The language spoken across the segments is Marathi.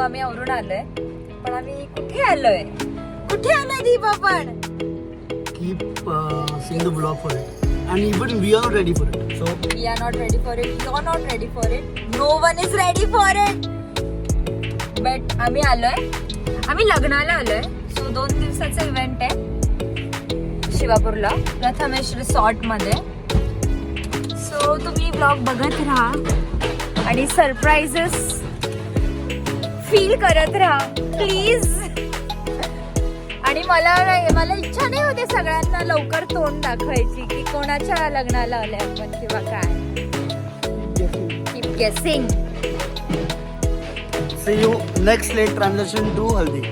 आम्ही आवरून आलोय. पण आम्ही कुठे आलोय दीप आपण? Keep seeing the vlog for it. And even we are ready for it. So We are not ready for it. You are not ready for it. No one is ready for it. But आम्ही आलोय. आम्ही लग्नाला आलोय. सो 2 दिवसाचा इव्हेंट आहे शिवापूरला, प्रथमेश रिसॉर्ट मध्ये. सो तुम्ही ब्लॉग बघत राहा आणि सरप्राइजेस फील करत राहा प्लीज. आणि मला इच्छा नाही होते सगळ्यांना लवकर तोंड दाखवायची की कोणाच्या लग्नाला आले आपण किंवा काय. कीप गेसिंग. see you next late transition to Haldi.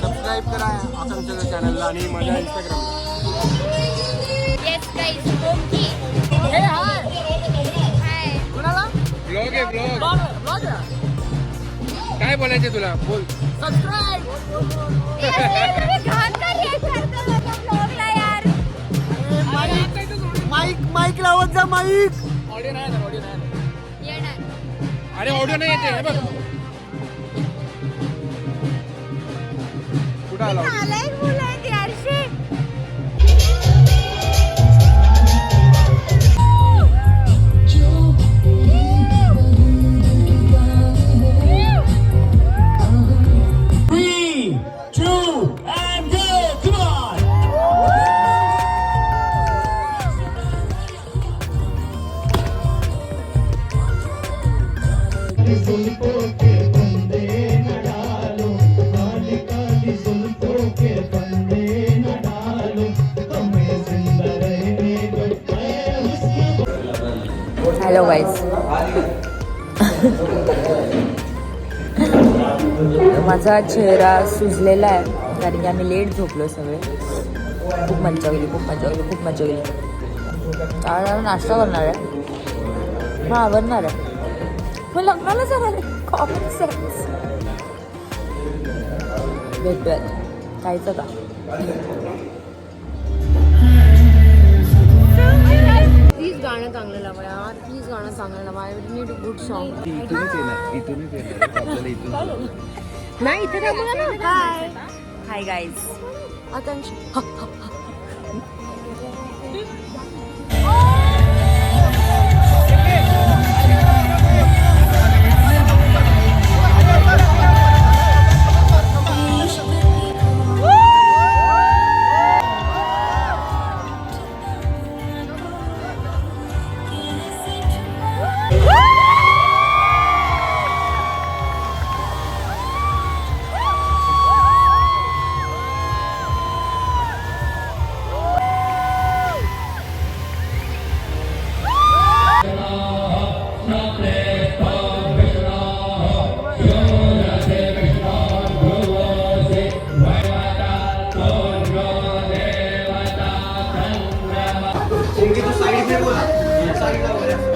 Subscribe करा आकांक्षाच्या चॅनलला आणि माझ्या इंस्टाग्रामला. Yes guys okay. हे हाय कुणाला ब्लॉग आहे ब्लॉग. काय बोलायचे तुला बोल. सबस्क्राइब. घाण का रिएक्ट करतो लोक ब्लॉगला यार. माईक लावत जा माईक. ऑडिओ नाही येणार. अरे ऑडिओ नाही येते हे बघ. कुठं आला नालायक मुलं आहेत यार. shit. Hello guys. माझा चेहरा सुजलेला आहे कारण की आम्ही लेट झोपलो सगळे. खूप मजा गेली. काय नाश्ता करणार आहे. मग आवडणार आहे. मग लग्नाला जाणार आहे. Common sense. भेटूयात. खायचं का? प्लीज गाणं चांगलं लावा यार. प्लीज गाणं चांगलं लावा. I need a good song. नाही इथे थांबूया ना. Hi guys. आकांक्षा साइड में बोला.